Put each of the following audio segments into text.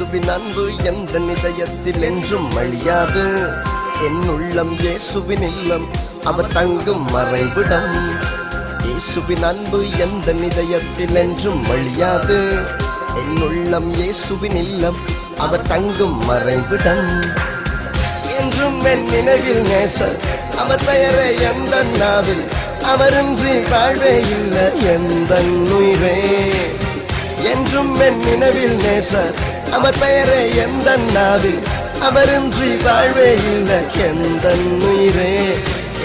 இயேசுவின் அன்பு எந்த இதயத்தில் என்றும் அழியாது. என் உள்ளம் இயேசுவின் இல்லம், அவர் தங்கும் மறைவிடம். இயேசுவின் அன்பு எந்த இதயத்தில் என்றும் அழியாது. என் உள்ளம் இயேசுவின் இல்லம், அவர் தங்கும் மறைவிடம். என்றும் என் நினைவில் நேசர், அவர் பெயரை எந்த நாவில், அவரின்றி வாழ்வே இல்லை எந்த உயிரே. என்றும் என் நினைவில் நேசர், அவர் பெயரை எந்த நாவில், அவரின்றி வாழ்வே இல்லை எந்த உயிரே.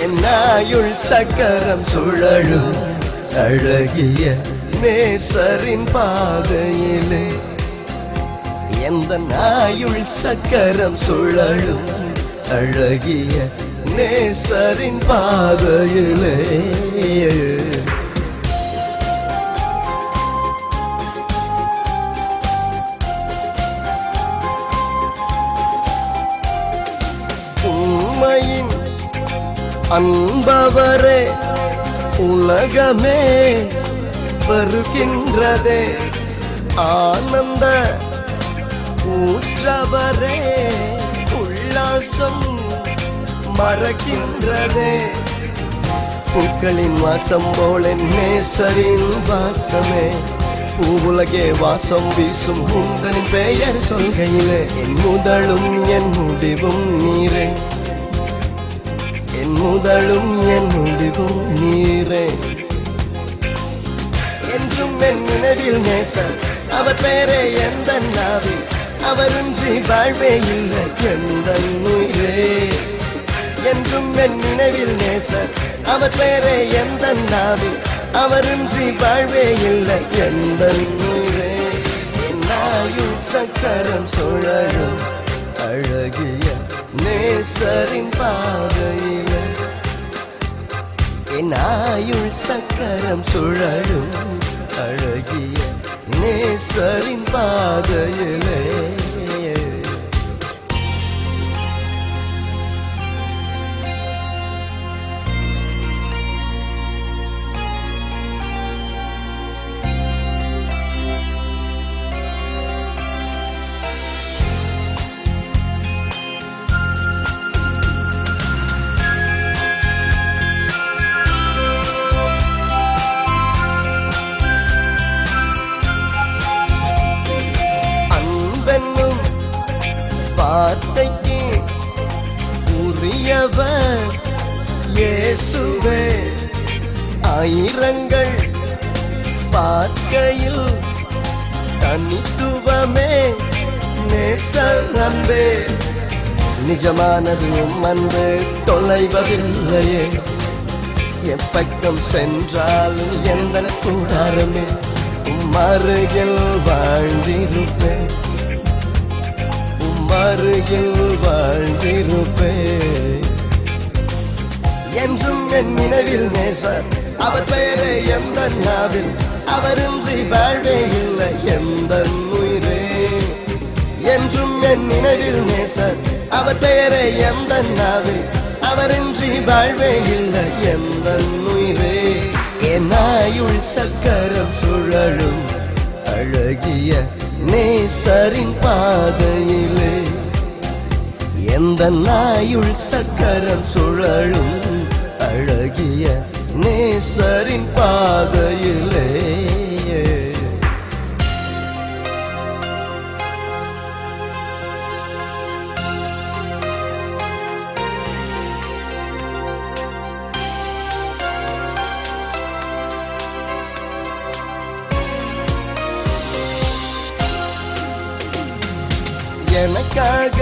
என் ஆயுள் சக்கரம் சுழலும் அழகிய நேசரின் பாதையிலே. எந்த ஆயுள் சக்கரம் சுழலும் அழகிய நேசரின் பாதையிலே. உம்மையின் அன்பவரே உலகமே வருகின்றதே. ஆனந்த ஊற்றவரே உல்லாசம் மறக்கின்றதே. பூக்களின் வாசம் போல நேசரின் வாசமே. பூவுலகே வாசம் வீசும் உந்தனின் பெயர் சொல்கையிலே. என் முதலும் என் முடிவும் நீரே, என் முதலும் என் முடிவும் நீரே. என்றும் என் நினைவில் நேசர், அவர் பெயரே எந்த நாவில், அவரின்றி வாழ்வே இல்லை எந்த உயிரே. என்றும் என் நினைவில் நேசர், அவர் பெயரே எந்த நாவில், அவரின்றி வாழ்வே இல்லை எந்த உயிரே. என் ஆயுள் சக்கரம் சுழலும் அழகிய நேசரின் பாதையிலே. என் ஆயுள் சக்கரம் சுழலும் அழகிய நேசரின் பாதையிலே. வார்த்தைக்கு உரியவர் இயேசுவே. ஆயிரங்கள் பார்க்கையில் தனித்துவமே நேசர் அன்பே. நிஜமானது அன்பு தொலைவதில்லையே. எப்பக்கம் சென்றாலும் எந்த கூடாரமே அருகில் வாழ்ந்திருப்பேன், அருகில் வாழ்ந்திருப்பே. என்றும் என் நினைவில் நேசர், அவர் பெயரே எந்த நாவில், அவரின்றி வாழ்வே இல்லை எந்த உயிரே. என்றும் என் நினைவில் நேசர், அவர் பெயரே எந்த நாவில், அவரின்றி வாழ்வே இல்லை எந்த உயிரே. என் ஆயுள் சக்கரம் சுழலும் அழகிய நேசரின் பாதையிலே. எந்த ஆயுள் சக்கரம் சுழலும் அழகிய நேசரின் பாதையிலே. எனக்காக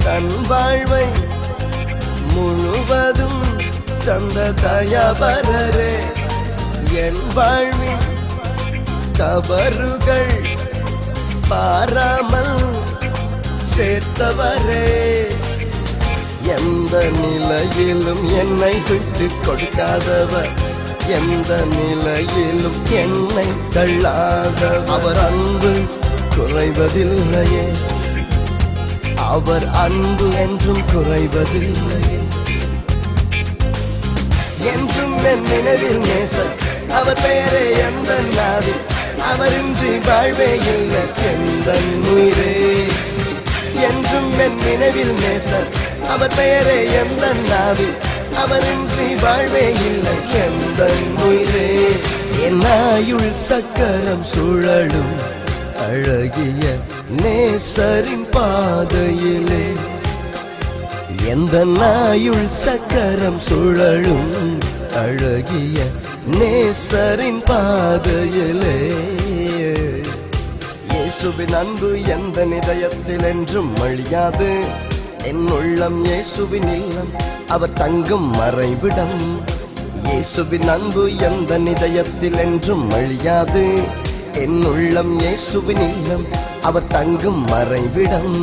தன் வாழ்வை முழுவதும் தந்த தயாபரரே. என் வாழ்வின் தவறுகள் பாராமல் சேர்த்தவரே. எந்த நிலையிலும் என்னை விட்டு கொடுக்காதவர், எந்த நிலையிலும் என்னை தள்ளாதவர். அவர் அன்பு குறைவதில்லையே, அவர் அன்பு என்றும் குறைவதில்லையே. என்றும் என் நினைவில் நேசர், அவர் பெயரே எந்த நாவில், அவரின்றி வாழ்வே இல்லை எந்தன் உயிரே. என்றும் என் நினைவில் நேசர், அவர் பெயரே எந்தன் நாவில், அவரின்றி வாழ்வே இல்லை எந்தன் உயிரே. என் ஆயுள் சக்கரம் சுழலும் அழகிய நேசரின் பாதையிலே, எந்த ஆயுள் சக்கரம் சுழலும் அழகிய நேசரின் பாதையிலே. இயேசுவின் அன்பு எந்த இதயத்தில் என்றும் அழியாது, என் உள்ளம் இயேசுவின் இல்லம், அவர் தங்கும் மறைவிடம். இயேசுவின் அன்பு எந்த இதயத்தில் என்றும் அழியாது, என் உள்ளம் இயேசுவின் இல்லம், அவர் தங்கும் மறைவிடம்.